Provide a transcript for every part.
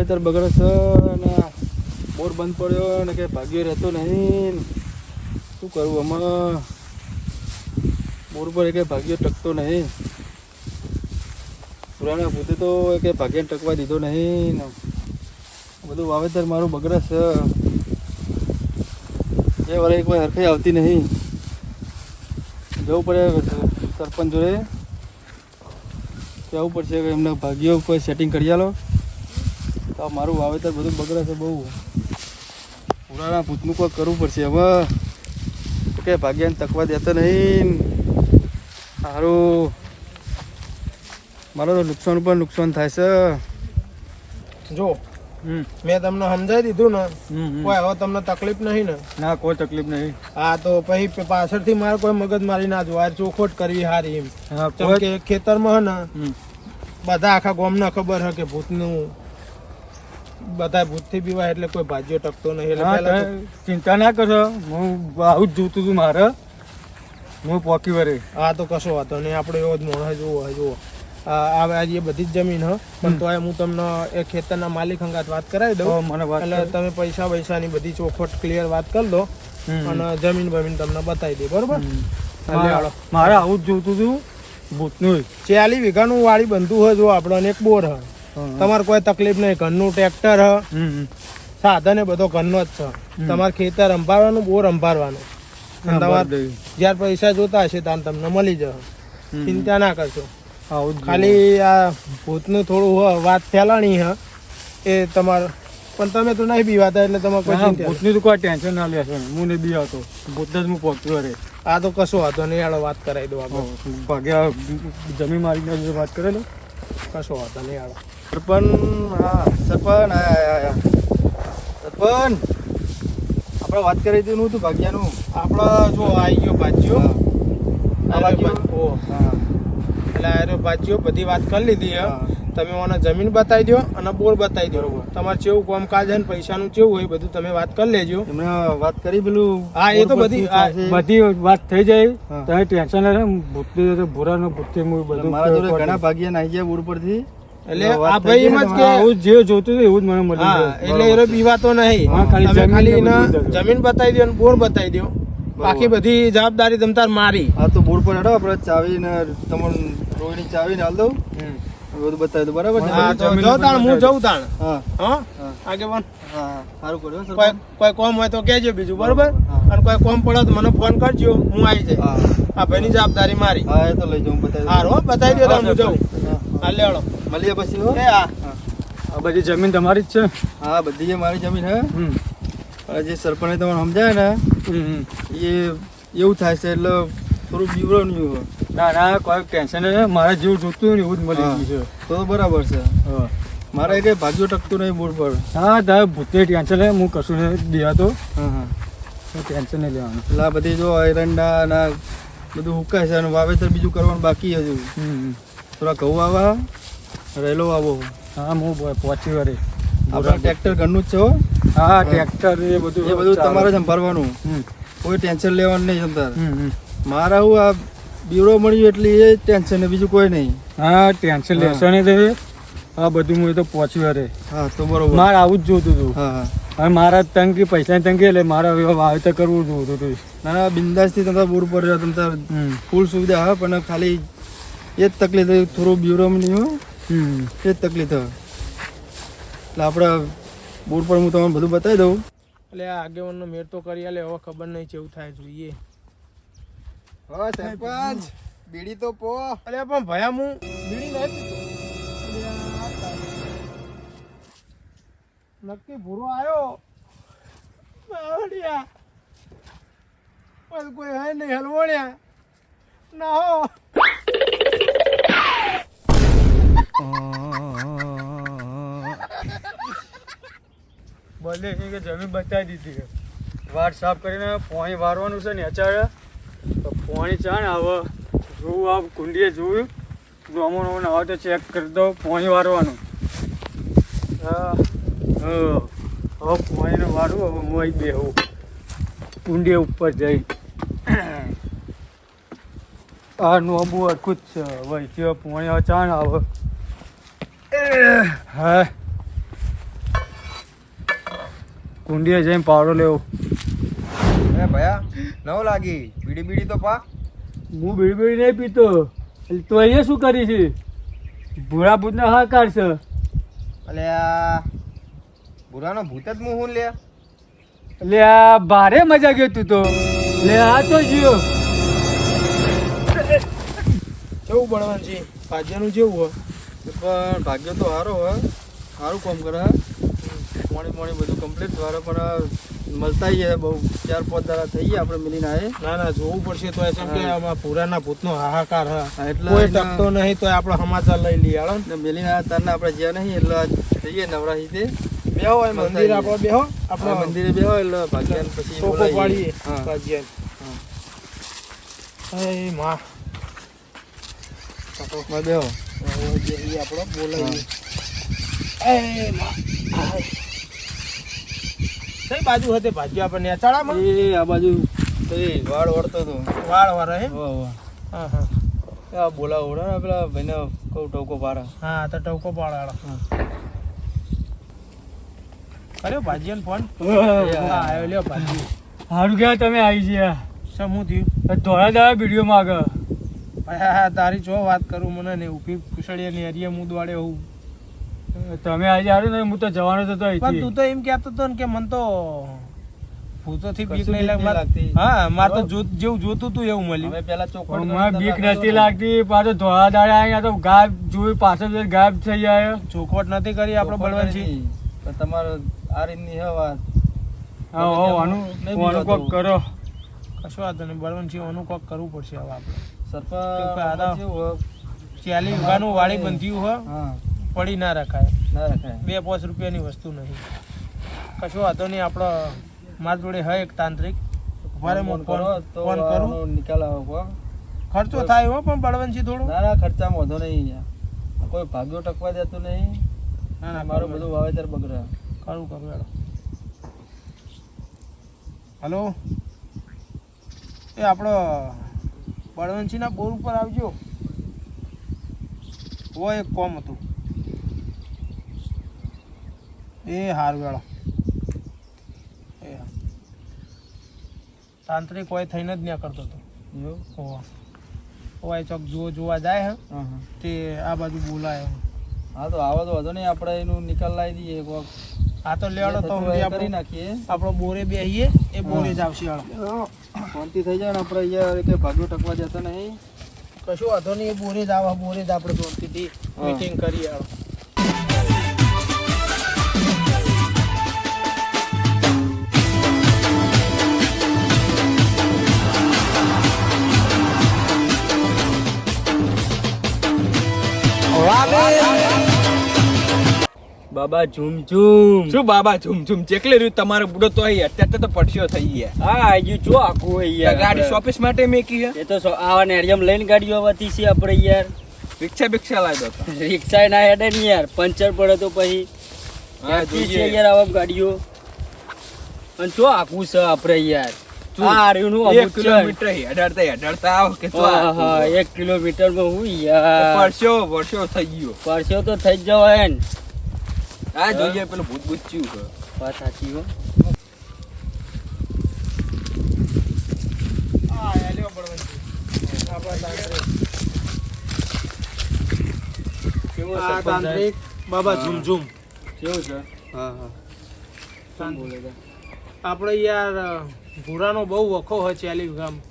વાવેતર બગડે છે અને બોર બંધ પડ્યો ને કે ભાગ્યો રહેતો નહીં. શું કરવું આમાં? બોર પર કે ભાગ્યો ટકતો નહીં. પુરાણા ભૂતે તો કે ભાગ્યને ટકવા દીધો નહીં ને બધું વાવેતર મારું બગડે છે. એ વરે એક વાર હરખાઈ આવતી નહીં. જવું પડે સરપંચ જોડે, કહેવું પડશે કે એમને ભાગ્યો કોઈ સેટિંગ કરી આલો તો મારું વાવેતર બધું બગડે છે બહુ. પુરાણા ભૂતનું કોઈ કરવું પડશે હવે. કે ભાગ્યાને તકવા દેતો નહીં. સારું મારો તો નુકસાન ઉપર નુકસાન થાય છે. જો મેં તમને સમજાવી દીધું ને, કોઈ હવે તમને તકલીફ નહીં ને? ના, કોઈ તકલીફ નહીં. હા, તો પછી પાછળથી મારે કોઈ મગજ મારી ના જોવા, ચોખોટ કરવી હારી એમ. કેમ કે ખેતરમાં હે ને બધા આખા ગામને ખબર હે કે ભૂતનું બધા ભૂતથી બીવાય એટલે કોઈ ભાજ્યો ટકતો નહીં. એટલે પહેલા ચિંતા ના કરશો, હું આવું જ જોતું હતું મારે. હું પોકી વરે. હા, તો કશો વાતો નહીં. આપણે એવો જ મોણ જુઓ આજે એ બધી જ જમીન હ, પણ તો હું તમને એ ખેતરના માલિક અંગાત વાત કરાવી દઉં. એટલે તમે પૈસા વૈસાની બધી ચોખોટ ક્લિયર વાત કરી દો અને જમીન બમીન તમને બતાવી દે. બરોબર? મારે આવું જ જોતું હતું ભૂતનું. 40 વીઘાનું વાડી બનતું હોય જો આપણે, એક બોર હ. તમારે કોઈ તકલીફ નહીં. ઘરનું ટ્રેક્ટર હ, સાધન એ બધો ઘરનો જ છે. તમારે ખેતર અંભારવાનું, બોર અંભારવાનું. તમારે જયારે પૈસા જોતા હશે ત્યારે તમને મળી જશે. ચિંતા ના કરશો. ખાલી આ ભૂતનું થોડું વાત ફેલાણી હ એ તમારે, પણ તમે તો નહીં બીવાતા એટલે તમારે કોઈ ભૂતની તો કોઈ ટેન્શન ના લેશો. હું નહીં બીવાતો, ભૂત જ હું પહોંચ્યો રે. આ તો કશો વાતો નહીં. આડો વાત કરાવી દો. ભાગ્યા જમીન મારીને વાત કરે લો. કશો વાતો નહીં. આડો સરપંચ. હા સરપંચ. સરપંચ આપણે વાત કરી હતી નું તું ભાગ્યાનું. આપણે જો આવી ગયો ભાજ્યો. એટલે ભાજ્યો બધી વાત કરી લીધી હે. તમે મને જમીન બતાવી દો અને બોર બતાવી દો. તમારે કેવું કામકાજ છે ને પૈસાનું કેવું હોય બધું તમે વાત કરી લેજો. એમને વાત કરી પેલું. હા, એ તો બધી વાત થઈ જાય. તમે ટેન્શન ના લે. ભૂતથી ભૂરાનો ભૂતથી બધું મારા જોડે ઘણા ભાગ્યા નાઈ ગયા બોર પરથી. એટલે આ ભાઈ એમ જ કે જે જોતું હતું એવું જ મને મળ્યું. એટલે એનો બીવાતો નહીં. ખાલી જમીન બતાવી દો અને બોર બતાવી દો. બાકી બધી જવાબદારી તમ તાર મારી. હા, તો બોર પર હેડો આપણે ચાવી ને તમને રોઈની ચાવી ને હાલ દઉં. બધું બતાવી દઉં. બરાબર છે? હા, તો જો તાણ હું જઉં તાણ. હા હા, આગેવાન. હા, સારું કર્યું. કોઈ કોમ હોય તો કહેજો બીજું. બરોબર? અને કોઈ કોમ પડે તો મને ફોન કરજો, હું આવી જાય. આ ભાઈની જવાબદારી મારી. હા, એ તો લઈ જાઉં. બતાવી સારું, બતાવી દો તાણ હું જાઉં. હા, લેવડો મળીએ પછી. આ બધી જમીન તમારી જ છે? હા, બધી મારી જમીન હે. જે સરપંચ તમને સમજાય ને એ એવું થાય છે એટલે થોડું બીવડવાનું. ના ના, કોઈ ટેન્શન નહીં. મારે જેવું જોતું હોય ને એવું જ મળી ગયું છે. તો બરાબર છે. મારે કઈ ભાગ્યો ટકતું નહીં બોર પર. હા, તારે ભૂતે ટેન્શન લે. હું કશું નહીં દેવાતો. હા, ટેન્શન નહીં લેવાનું. એટલે આ બધી જો એરંડા ના બધું હુકાય છે અને વાવેતર બીજું કરવાનું બાકી હજુ. થોડા ઘઉં આવા, રેલો આવો. હા, હું પહોંચી વળે. આપણા ટ્રેક્ટર ઘરનું જ છે. હા, ટ્રેક્ટર એ બધું તમારે જ સંભાળવાનું. કોઈ ટેન્શન લેવાનું નહીં. સમજાર મારા હું આ બીવડો મળ્યું એટલે એ ટેન્શન, બીજું કોઈ નહીં. હા, ટેન્શન લેશો નહીં તમે. હા, બધું હું તો પહોંચી વળે. હા, તો બરોબર. મારે આવું જ જોતું હતું. હા, હવે મારા તંગી પૈસાની તંગી એટલે મારા વાવેતર કરવું જોતું હતું. ના ના, બિંદાસથી તમારે બોર પર તમારે ફૂલ સુવિધા હા, પણ ખાલી એ જ તકલીફ થોડું બીવડો નહીં હોય. એ જ તકલીફ હોય. એટલે આપણે બોર્ડ પર હું તમને બધું બતાવી દઉં. એટલે આ આગેવાનનો મેળ તો કરી આલે. હવે ખબર નહીં કેવું થાય જોઈએ. હા સરપંચ, બીડી તો પો. અરે પણ ભયા હું બીડી નહીં પીતો. નક્કી ભૂરો આવ્યો. કોઈ હે નહીં હલવણ્યા ના હો. બોલે કે જમીન બતાવી દીધી. વાડ સાફ કરીને પાણી વારવાનું છે ને અચાડે તો પાણી ચાણ આવે. જોવું આ કુંડીએ જોયું નોમો આવે તો ચેક કરી દો. પાણી વારવાનું. હા, હવે પાણીને વાળવું. હવે હું અહીં બેહું કુંડીએ ઉપર જઈ. આ નોબુ અડકું જ છે. હવે પાણી ચાણ આવે. હા, કુંડીએ જઈને પાવડો લેવો. એ ભયા નવ લાગી બીડી બીડી તો પા. હું બીડી નહીં પીતો. તો અહીંયા શું કરી છે? ભૂરા ભૂતને હા કાઢશે. અલે આ બુરાનો ભૂત જ હું હું લે. એટલે આ ભારે મજા ગયો તું તો. લે આ તો જીઓ. કેવું બળવાનજી ભાજ્યાનું જેવું હોય પણ ભાગ્ય તો સારો હોય, સારું કામ કરે. પાણી બધું કમ્પ્લીટ વાળા પણ મળતા છે બહુ. 4-5 દાડા થઈ ગયા આપણે મિલીને આવે. ના ના જોવું પડશે તો એમ કે આમાં પુરાના ભૂતનો હાહાકાર હા, એટલે કોઈ એના- ટકતો નહીં તો આપણે સમાચાર લઈ લઈએ હાલો ને. ને મિલીને આવ્યા તારના આપણે જ્યાં નહીં એટલે આજ જઈએ નવરાશી તે બેહો એ મંદિર આપણે બેહો આપણે આપણે મંદિરે બેહો એટલે ભાગ્યાને પછી ટોકો બોલાવીએ. પાડીએ હા. ભાજ્યાને. એ માં માં બેહો. હવે જઈએ આપણે બોલાવીએ. એ માં કઈ બાજુ હતી ભાજ્યા આપણે નેચાળામાં એ આ બાજુ તો એ વાળ વળતો હતો. વાળ વાળા હે વાહ વાહ. હા હા આ બોલાવો ને પેલા ભાઈને કહું ટોકો પાડે. હા તો ટવકો પાડાળો કર્યો ભાજીયાનો ફોન હા આવ્યો લ્યો ભાજી સારું કહેવાય તમે આવી ગયા. શું હું થયું ધોળા દાડા વિડીયો માંગે. હા હા તારી જો વાત કરું મને ને ઉભી કુશળિયા ની હરિયા મુદ વાળે હોઉં તમે આવી જાય ને હું તો જવાનો જ હતો પણ અહીંથી. તું તો એમ કહેતો હતો ને કે મન તો ભૂતોથી બીક કશું નહીં બીક નહીં લાગતી. હા મારે તો જેવું જોતું તું એવું મળ્યું હવે પેલા ચોખવટ પણ મને બીક નથી લાગતી. પાછો ધોળા દાડા અહીંયા તો ગાયબ જોઈ પાછળ જઈને ગાયબ થઈ જાય. ચોખવટ નથી કરી આપણે બળવાનજી પણ તમારે આ રીતની હે વાત. હા હો આનું કોક કરો. કશો વાંધો નહીં બળવાનજી આનું કોક કરવું પડશે હવે આપણે સરપંચ આદા- કેવું હોય? 40 વીઘાનું વાળી બંધ્યું હોય હા પડી ના રખાય ના રખાય. 2-5 રૂપિયાની વસ્તુ નહીં કશો વાંધો નહીં આપણો મારા જોડે હે એક તાંત્રિક મારે ફોન કરો તો ફોન કરું આનો નિકાલ આવે કો. ખર્ચો થાય હો પણ બળવંતજી થોડો ના ના ખર્ચામાં વધો નહીં યાર. કોઈ ભાગ્યો ટકવા દેતું નહીં. ના ના મારું બધું વાવેતર બગડે. કરું હેડો હલો એ આપણો બળવંતજીના બોર ઉપર આવજો ઓ એક કોમ હતું એ હારું વેળો એ હા. તાંત્રિક હોય થઈને જ ન્યા કરતો હતો એવું? ઓય ચોક જોવા જાય હે હા હા. તે આ બાજુ બોલાય હા તો આવો તો વધો નહીં. આપણે એનું નિકાલ લાવી દઈએ કોક. આ તો લેવડો તો કરી આપણે નાખીએ. આપણો બોરે બેહીએ એ બોરે જ આવશે હાલો શાંતિ થઈ જાય ને આપણે અહીંયા કે ભાગ્યો ટકવા દેતા નહીં. કશું વાંધો નહીં એ બોરે જ આવે બોરે જ આપણે શાંતિથી હા. મીટિંગ કરીએ હાલો બાબા ઝૂમ ઝૂમ. શું બાબા ઝુમ ઝુમ ચેકલે રહ્યું તમારો બુડો તો અહીં અત્યારે તો પડશો થઈ ગયા. હા આઈ જો આખું હોય યાર. ગાડી શોપીસ માટે મેકી હે એ તો આવા નેડિયમ લઈને ગાડીઓ આવતી છે આપણે યાર. રિક્ષા બિક્ષા લાવી દો તો. રિક્ષા ના હેડે ને યાર. પંચર પડે તો પછી હા, આવતી છે જોઈએ. યાર આવા ગાડીઓ. અને જો આખું છે આપણે યાર. આ રહ્યું નું 1 કિલોમીટર હેડાડતા આવો કે તો હા 1 કિલોમીટર માં હું યાર. વર્ષો થઈ ગયો. પરસ્યો તો થઈ જ જવાય ને. આ જોઈએ પેલું ભૂત બુચ્યું છે. વાત સાચી હો. હા એ લ્યો બળવંતજી આપણા તાંત્રિક કેવો આ સરપંચ તાંત્રિક બાબા ઝુમ ઝુમ કેવું છે? હા હા શું બોલે છે? આપણે યાર ભૂરાનો બહુ વખો હોય 40 વીઘામાં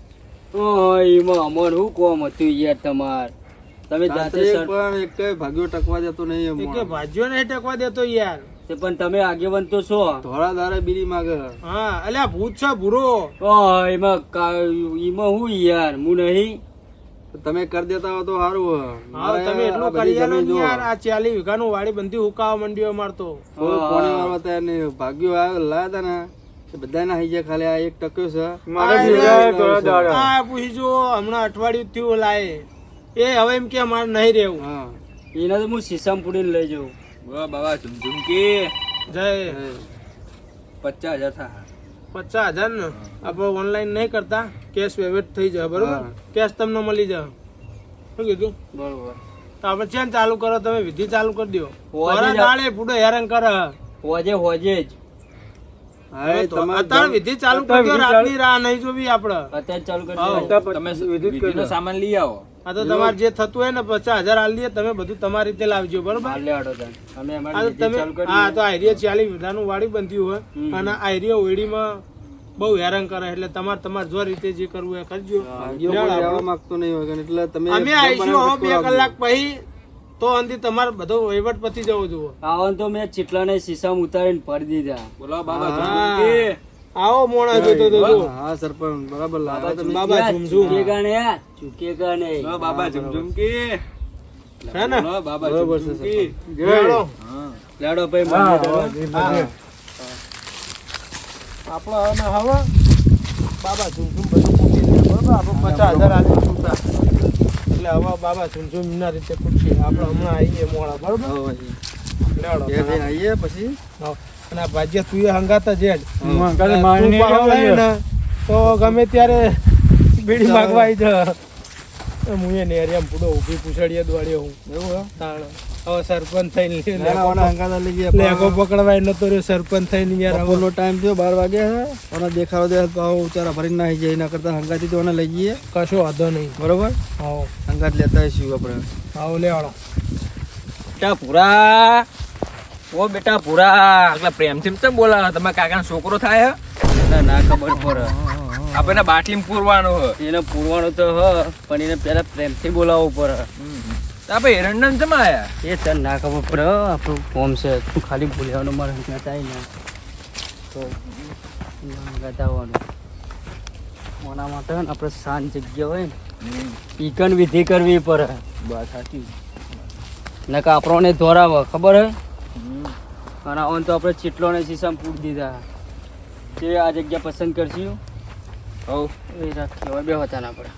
ઓય એમાં અમર હું કોમ હતું યાર તમાર. તમે જાતે તાંત્રિક સર પણ એક ભાગ્યો ટકવા દેતો નહીં એ કે ભાજ્યો નહીં ટકવા દેતો યાર તે પણ તમે આગેવાન તો છો. ધોળા દારે બીડી માગે. હા અલ્યા ભૂત છે ભૂરો ઓય એમાં હું યાર હું નહીં. તમે કરી દેતા હો તો સારું હોય. હા તમે એટલું કરી આલો ને યાર આ 40 વીઘાનું વાડી બંધી હુકાવા મંડ્યો મારતો થોડું પાણી વાળવા તૈયાર નહીં. ભાગ્યો આવ્યો લાયા તા ને એ બધાના હઈ ગયા. ખાલી આ એક ટક્યો છે. મારે આ બીજા રે, ઘણા દાડા. આ પૂછી જો હમણાં અઠવાડિયું થયું લાય એ હવે એમ કે મારે નહીં રહેવું હા એને તો હું શીશામાં પૂરીને લઈ જાઉં. બાબા ઝુમઝુમકી જય 50,000 થા. 50,000 ને આપણે ઓનલાઈન નહીં કરતા કેશ પેમેન્ટ થઈ જાય બરોબર હા. કેશ તમને મળી જાય શું કીધું બરોબર. તો આપણે ચેન ચાલુ કરો તમે વિધિ ચાલુ કરી દો હોજે જ. દાડે પૂડો હેરાન કરે હોજે હોજે જ. હા એ તમારે અત્યારે વિધિ ચાલુ કરજો, રાતની રાહ નહીં જોવી આપણે. અત્યારે ચાલુ કરી હા. દો. તમે વિધિનો સામાન લઈ આવો. આ તો તમારે જે થતું હોય ને 50,000 આલી દઈએ, તમે બધું તમારી રીતે લાવજો, બરોબર? હાલ લેવાડો તાન. અમે આ અમારી તો વિધિ તમે ચાલુ કરી હા તો આઈરિયા 40 વીઘાનું વાડી બંધ્યું હોય અને આઈરિયા ઓયડીમાં બહુ હેરાન કરે, એટલે તમારે જો રીતે જે કરવું એ કરજો. ભાગ્યો કોઈ લેવા માંગતો નહીં હોય કે એટલે તમે અમે આવીશું હવે 2 કલાક પછી, તો અંદી તમારે બધો વહીવટ પતી જવો જોઈએ. આવો તો મેં ચીટલાને શીશામાં ઉતારીને ભરી દીધા. બોલો બાબા હા. આવો મોણા જોતો તો જો. હા સરપંચ બરાબર લાવ્યા તમે. બાબા ઝુમઝુમ ચૂકેગા ને ચૂકેગા નહીં. બાબા ઝુમઝુમકી હે ને? બાબા બરોબર છે ઝુમઝુમકી. લેવડો. લેવડો ભાઈ મંદિર હા. આપણો હવે બાબા ઝુમઝુમ બધું પૂછી લે, બરોબર? આપણે 50,000 આલી છૂટા, એટલે હવે બાબા ઝુમઝુમ ના રીતે પૂછીએ. આપણે હમણાં આવીએ મોડા, બરોબર? લેવડો. ઘેર જઈને આવીએ પછી હા. અને આ ભાગ્ય તું એ હંગાતા જેડ હંગાતે મારને તું પાવ લાય ને તો ગમે ત્યારે બીડી માગવા આવી જા. હું એ નેરિયામ પૂડો ઊભી પૂછડીએ દોડ્યો હું. એવું હે? તાણ હવે સરપંચ થઈને હંગાતા લઈ ગયા લેગો પકડવાય નતો રહ્યો, સરપંચ થઈને યાર હવે બપોરનો ટાઈમ થયો 12 વાગ્યા છે અને દેખાડો દે ભાવ ઉચારા ભરીને નાહી જાય એના કરતા હંગાતી તો એને લઈ જઈએ કશો વાંધો નહીં. બરોબર આવો હંગાત લેતા આવીશું આપણે આવો લેવાડો. બેટા પૂરા, ઓ બેટા પૂરા, એટલે પ્રેમથી કેમ બોલાવો? તમે કાકાનો છોકરો થાય હે? ના ખબર પડે. આપણે બાટલીમાં પૂરવાનો હ. એને પૂરવાનો તો હ, પણ એને પહેલા પ્રેમથી બોલાવવું પડે. આપણે એરંડા કેમ આયા? એ તને ના ખબર પડે. આપણું ફોર્મ છે, તું ખાલી બોલાવવાનો મારે હંગાત આવી ને તો હંગાત આવવાનું. મોના માટે ને આપણે શાંત જગ્યા હોય ને ઈકન વિધિ કરવી પડે. બસ સાચી. નકા આપણને ધોરાવે ખબર હે. અને ઓન તો આપણે ચીટલોને શીશામાં પૂરી દીધા જે આ જગ્યા પસંદ કરશું. હવ એ રાખીએ, હવે બે હતા ના પડે.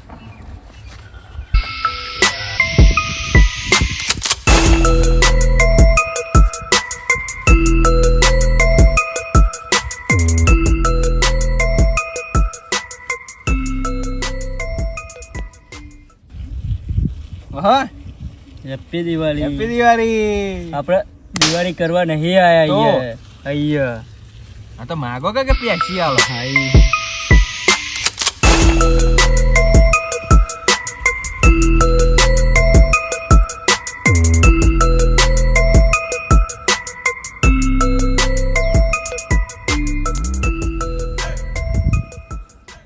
હા હેપી દિવાળી. હેપી દિવાળી. આપણે દિવાળી કરવા નહીં આયા તો? અહીંયા. આ તો માગો કે પેસી આવો હાઈ.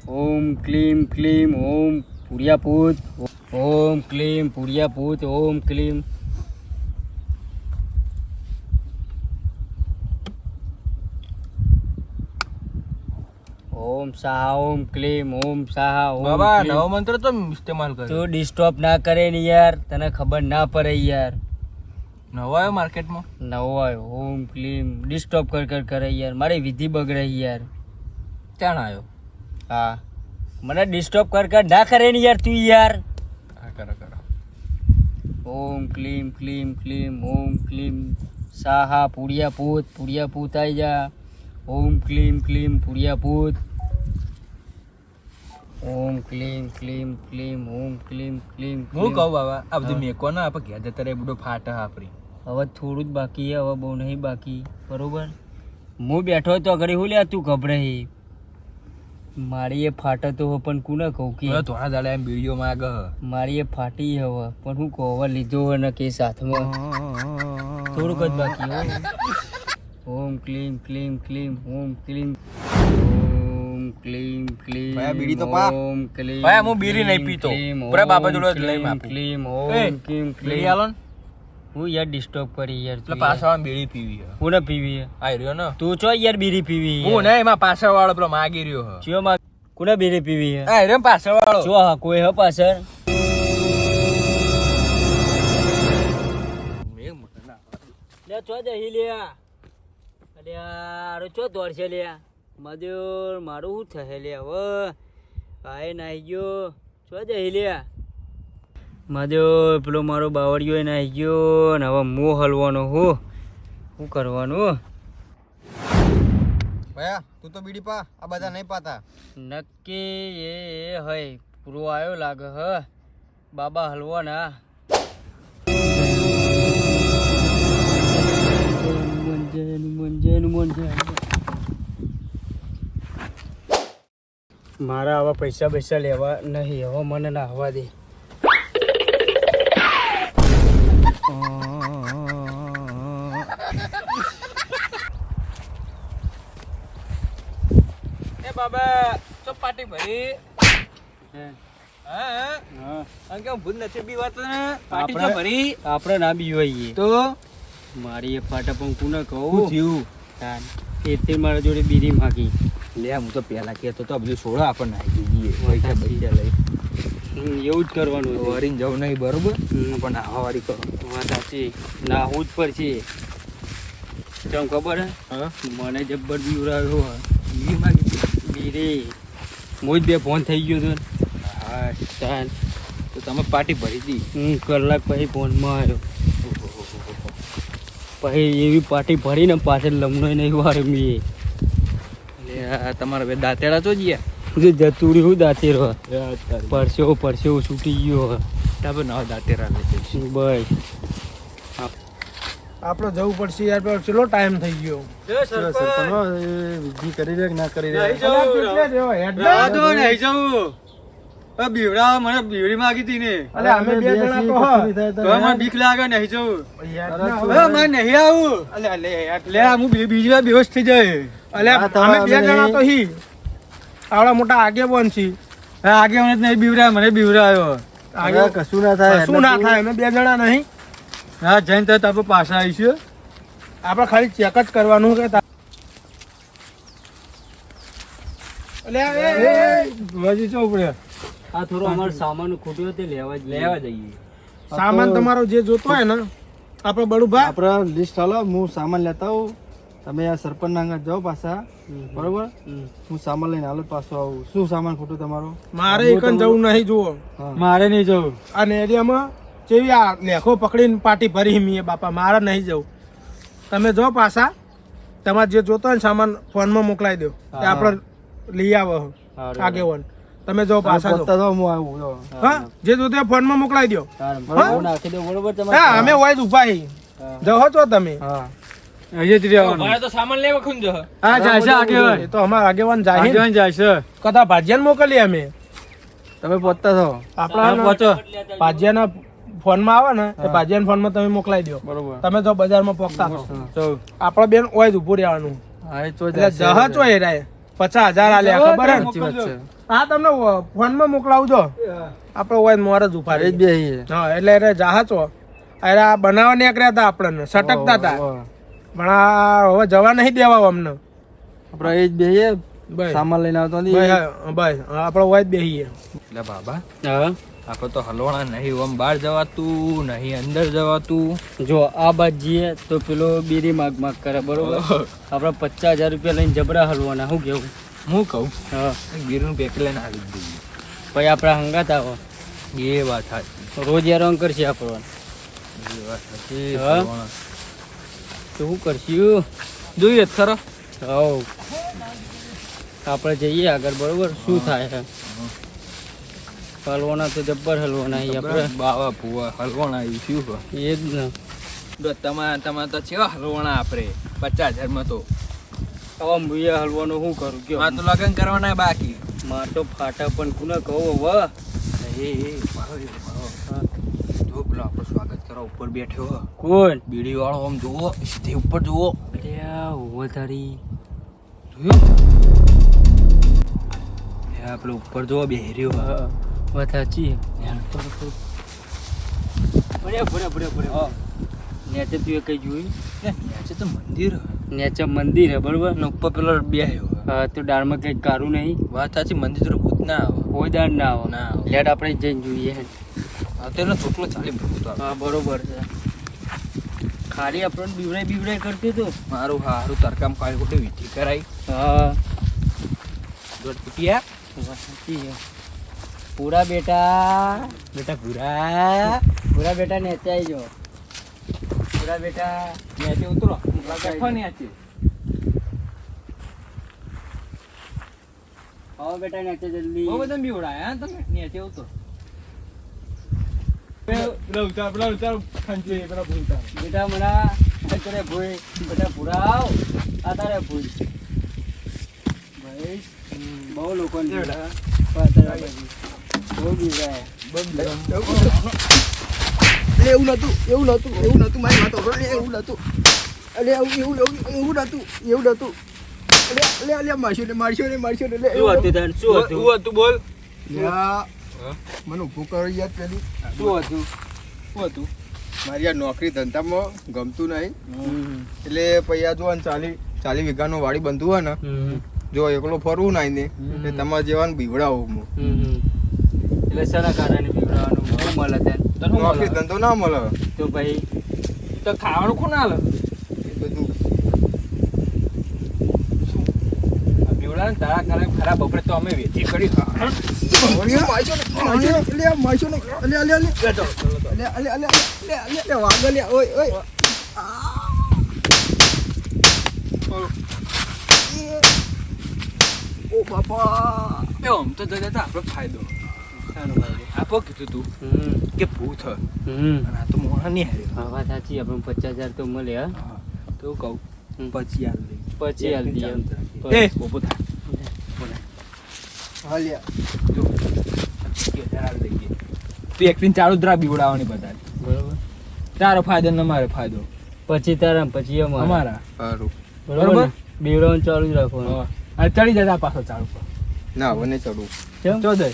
ઓમ ક્લીમ ક્લીમ ઓમ પુર્યાપૂત. ઓમ ક્લીમ પુર્યાપૂત. ઓમ ક્લીમ. ઓમ સાહા ઓમ ક્લીમ ઓમ સાહા ઓમ બાબા ક્લીમ. નવો મંત્ર તો ઇસ્તેમાલ કર્યો તું ડિસ્ટર્બ ના કરે ને યાર, તને ખબર ના પડે યાર. નવો આવ્યો માર્કેટમાં નવો આવ્યો. ઓમ ક્લીમ ડિસ્ટર્બ કર કરે યાર, મારી વિધિ બગડે યાર. ક્યાં આવ્યો હા મને ડિસ્ટર્બ કર ના કરે ને યાર તું યાર. હા કરો ઓમ ક્લીમ ક્લીમ ક્લીમ ઓમ ક્લીમ સાહા પુર્યાપૂત. પુર્યાપૂત આવી જા. ઓમ ક્લીમ ક્લીમ પુર્યાપૂત. ઓમ ક્લીમ ક્લીમ ક્લીમ ઓમ ક્લીમ ક્લીમ હું ક્લીમ. કહું બાબા આ બધી મેકો ના આપણે ઘેર જતા રહે બધો ફાટ આપણી હવે થોડું જ બાકી છે, હવે બહુ નહીં બાકી. બરોબર હું બેઠો તો ઘડી હું લે તું ગભરાઈ. મારી એ ફાટે તો હવે પણ કોને કહું કે થોડા દાડા એમ વિડીયો માં આગળ મારી એ ફાટી હવે પણ હું કહું હવે લીધો હોય ને કે સાથમાં થોડુંક જ બાકી હો. ઓમ ક્લીમ ક્લીમ ક્લીમ ઓમ ક્લીમ ઓમ ક્લીમ ક્લીમ ભાઈ, બીડી તો પા. ઓમ ક્લીમ ભાઈ, હું બીડી નહીં પીતો. ક્લીમ, પૂરા બાબા ઓમ જોડે જ લઈને ક્લીમ, આપું. ક્લીમ એ, ઓમ ક્લીમ લઈ ક્લીમ. આલો ને હું યાર ડિસ્ટર્બ કરી યાર એટલે તું પાછળ યાર. બીડી પીવી છે કોને પીવી હે? આ રહ્યો ને તું છો યાર બીડી પીવી હું ને એમાં પાછળ વાળો પેલો માગી રહ્યો છે ચિયો માં કોને બીડી પીવી હે? આ રહ્યો ને પાછળ વાળો જો હા કોઈ હે પાછળ? લે ચો જઈ લ્યા. અરે યાર ચો દોડશે લ્યા. મધુર મારું શું થશે લ્યા હવે? કાંઈ નાહી ગયો. ચો જઈ લ્યા. મધુર પેલો મારો બાવળિયો નાહી ગયો ને હવે મો હલવાનો હું શું કરવાનું? ભયા તું તો બીડી પા આ બધા નહીં પાતા નક્કી એ હય પૂરો આવ્યો લાગે હ બાબા હલવાના. મારા આવા પૈસા લેવા નહીં, હવે મને ના આવવા દે. એ બાબા તો પાટી ભરી હા અંકે ભૂત નથી બીવાતો ને પાટી તો ભરી આપણે ના બીવાઈએ તો મારી એક ફાટા પણ કોને શું કહું થયું એટલે મારા જોડે બીડી માગી. લે હું તો પેલા કહેતો તો બધું છોડો આપણને આવી જઈએ પૈસા પૈસા લઈ એવું જ કરવાનું હતું. વરીને જવું નહીં બરોબર પણ આવાવાળી કરો વાત સાચી, નાહવું જ પડશે. કેમ ખબર હે હા મને જબ્બર બીવરાયો હે. બીજી માગી બીડી હું જ બે ફોન થઈ ગયો હતો ને. હા તાન તો તમે પાટી ભરી દી હું કલાક પછી ફોનમાં આવ્યો. પછી એવી પાર્ટી ભરીને પાછળ લમણો નહીં વાર મીએ. લે આ તમારા બે દાંતેડા તો જ જે જતું રહ્યું દાંતે રહો પરસેવો છૂટી ગયો હે. તમે નવા દાંતેડા લઈ બસ આપણે જવું પડશે યાર, પેલો ચેટલો ટાઈમ થઈ ગયો. વિધિ કરી દે કે ના કરી અલા, કેટલે રહ્યો? હેડ ના. બીવડા મને બીવડી માગી હતી ને અલા, અમે બે જણા તો હ. તો મને બીક લાગે નહીં જવું હેડ ના. હવે મારે નહીં આવું અલા, લે હેડ. લે હું બીજી વાર બેહોશ થઈ જાય અલા, અમે બે જણા તો હી આવડા મોટા આગેવાન છીએ. આગે મને નહીં બીવડા મને બીવડાયો કશું ના થાય. શું ના થાય, અમે બે જણા નહીં. હા જઈને તો આપણે પાછા આવીશું આપણે ખાલી ચેક જ કરવાનું કે હજી શું પડે આ થોડો અમારો સામાન ખૂટ્યો તે લેવા જઈએ. સામાન તમારો જે જોતો હોય ને આપણો બળુભા આપણે લિસ્ટ હાલો, હું સામાન લેતા આવું, તમે આ સરપંચ ના જાઓ પાછા બરોબર. હું સામાન લઈને હાલ પાછો આવું. શું સામાન ખોટું તમારો? મારે એકન જવું નહીં. જુઓ મારે નહીં જવું. આ એરિયામાં જેવી આ લેખો પકડીને પાટી ભરી મીએ બાપા, મારે નહીં જવું. તમે જો પાછા તમારે જે જોતો હોય ને સામાન ફોનમાં મોકલાવી દો, એ આપણે લઈ આવો આગેવાન. તમે જો પાછા જો. હું આવું હા, જે જોતો હોય ફોનમાં મોકલાવી દો. હું નાખી દઉં બરોબર તમારે. હા, અમે હોય જ ઉભા હી. જહો છો તમે. હા હજી જ રહેવાનું. મારે તો સામાન લેવા ખૂન જો હા જાય છે આગેવાન. એ તો અમારા આગેવાન જાય આગેવાન જાય છે. કદા ભાજ્યાને મોકલીએ અમે. તમે પહોંચતા થો. આપણા પહોંચો ભાજ્યાના ફોનમાં આવે ને એ ભાજ્યાના ફોનમાં તમે મોકલાવી દો. બરોબર. તમે જો બજારમાં પોકતા થો. તો આપણા બેન હોય જ ઉભું રહેવાનું. હા એ તો એટલે જહાજ હોય રાય 50,000 આલ્યા ખબર હે ને? સાચી વાત છે. હા, તમને ફોનમાં મોકલાવજો. આપણે હોય મોર જ ઉભા એ જ રહી. બે હા, એટલે જહાજ હો. અરે આ બનાવવા નીકળ્યા હતા આપણને, સટકતા હતા. પણ આ હવે જવા નહીં દેવા અમને. આપણે એ જ બે બસ સામાન લઈને આવતો નથી. બસ આપણે હોય જ બેહીએ. લે બાબા હા આપણે તો હલવાણા નહીં, આમ બહાર જવાતું નહીં, અંદર જવાતું. જો આ બાદ જઈએ તો પેલો બીડી માગ કરે બરોબર. આપણે 50,000 રૂપિયા લઈને જબરા હલવાના. શું કેવું? હું કહું હા, ગીરનું પેક લઈને આવી જ દઈએ. પછી આપણે હંગાત આવો. એ વાત સાચી, રોજ હેરાન કરશે આપણને. એ વાત સાચી. હા? હલવાણા. તો શું કરશું? જોઈએ જ ખરો. હવ આપણે જઈએ આગળ બરોબર. શું થાય છે? હલવાના તો જબ્બર હલવાના અહીં આપણે. બાવા ભુવા હલવાણા આવી શું કહો? એ જ ને. તમારે તો કેવા હલવાણા આપણે 50,000 માં તો આમ ભૂયા હલવાનું શું કરું કયો? આ તો લગ્ન કરવાના બાકી. માર તો ફાટા પણ કોને કહું હવે? જો પેલો આપણો સ્વાગત કરવા ઉપર બેઠો હો. કોણ? બીડી વાળો આમ જુઓ, સીધી ઉપર જુઓ. અલ્યા હોવે તારી. પેલો ઉપર જુઓ બેહી રહ્યો. હા, વાત સાચી. નેચે તું એ કઈ જોયું? નીચે તો મંદિર હે. નેચે મંદિર હે બરોબર. અને ઉપર પેલો બેહ્યો. હા, તો દાળમાં કઈ કારું નહીં. વાત સાચી, મંદિર તો ભૂત ના આવે. કોઈ દાળ ના આવે. ના આવે. લેટ આપણે જઈને જોઈએ. તેનો ચોટલો ચાલી ભૂત આવે. હા બરોબર છે. ખાલી આપણને બીવડાઈ કરતી તો. મારું હારું તરકામ કાઢી ખોટી વિધિ કરાઈ. હા, દોઢ ફૂટિયા. વાત સાચી છે. પૂરા બેટા પૂરા બેટા નેચે આવી જાઓ. પૂરા બેટા નીચે ઉતરો. બેઠો નીચે. આવો બેટા નેચે જલ્દી. બહુ બધા બીવડાયા હા તમે. નીચે ઉતરો. બેટા મરા કરે ભૂઈ. બેટા પૂરા આવ. આ તારે ભૂઈ ભાઈ બહુ લોકોને એવું નતું મારી વાત સાંભળો લે, એવું નતું અલે એવું નતું અલે મારશો ને શું હતું બોલ મને ઊભું કરો યાર પેલું શું હતું મારી આ નોકરી ધંધામાં ગમતું નહીં એટલે પછી આ જો 40 વીઘાનું વાડી બંધવું હોય ને જો એકલો ફરવું ના ને એટલે તમારે જેવાનું બીવડાવું હું એટલે શાના કારણે પીવડાવવાનું બહુ મળે ત્યાં નોકરી ધંધો ના મળે તો ભાઈ તો ખાવાનું કોણ હાલે એ બધું બીવડા ને તારા કારણે ખરાબ બપોરે તો અમે વેચી કરી ઓ બાપા આમ તો જતા આપણો ફાયદો આપો કીધું તું કે ભૂત હ અને આ તો મોણા નહીં હાર્યો વાત સાચી આપણે 50,000 તો મળે હા તો કહું પછી હાલ દે પછી હાલ દઈએ એમ. એ બોબો થાય હાલ્યા જો 25,000 હાલ દઈએ તું એકદિન ચાલુ જ રાખ બીવડાવવાની બધા બરોબર તારો ફાયદો ને અમારો ફાયદો પછી તારા પછી અમારા સારું બરોબર ને? બેવડાવાનું ચાલુ જ રાખવાનું અને ચડી જતા પાછો ચાલુ પર ના હવે નહીં ચડવું કેમ ચો દે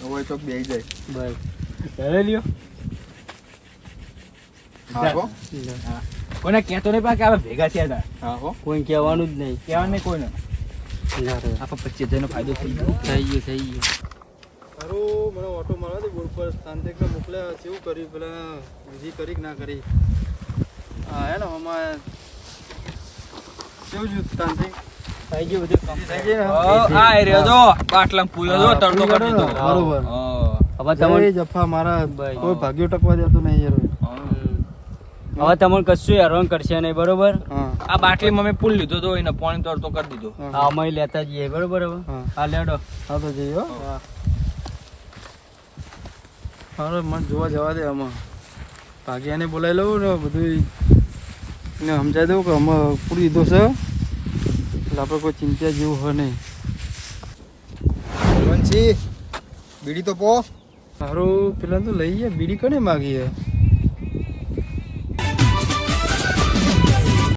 હવે તો બે જાય બસ ચડે લ્યો હા હો કોને કહેતો નહીં પા કે આપણે ભેગા થયા હતા હા હો કોઈ કહેવાનું જ નહીં કહેવા નહીં કોઈને ના રે. આપણે 25,000 નો ફાયદો થઈ ગયો થઈ ગયું સારું મને ઓટો મારવા દે બોર્ડ પર સ્થાનથી મોકલ્યા કેવું કર્યું પેલા વિધિ કરી કે ના કરી હા હે ને આમાં કેવું છું સ્થાનથી થઈ ગયું બધું થઈ ગઈ ને આ રહ્યો જો બાટલામાં પૂયો જો તડકો કરી દીધો બરોબર. હવે તમને જય જફા મારા ભાઈ. કોઈ ભાગ્યો ટકવા દેતો નહીં યાર હવે તમને કશું હેરાન કરશે નહીં બરોબર હા આ બાટલીમાં મેં પુલ લીધો તો એને પાણી તડતો કરી દીધો આ અમે લેતા જઈએ બરોબર હવે હા. હા લેડો હા તો જઈએ હો હારો મને જોવા જવા દે આમાં ભાગ્યાને બોલાવી લઉં ને બધું એને સમજાવી દઉં કે અમે પૂરી દીધો છે એટલે આપણે કોઈ ચિંતા જેવું હોય નહીં બીડી તો પો સારું પેલા તો લઈ ગયા બીડી કોને માગી છે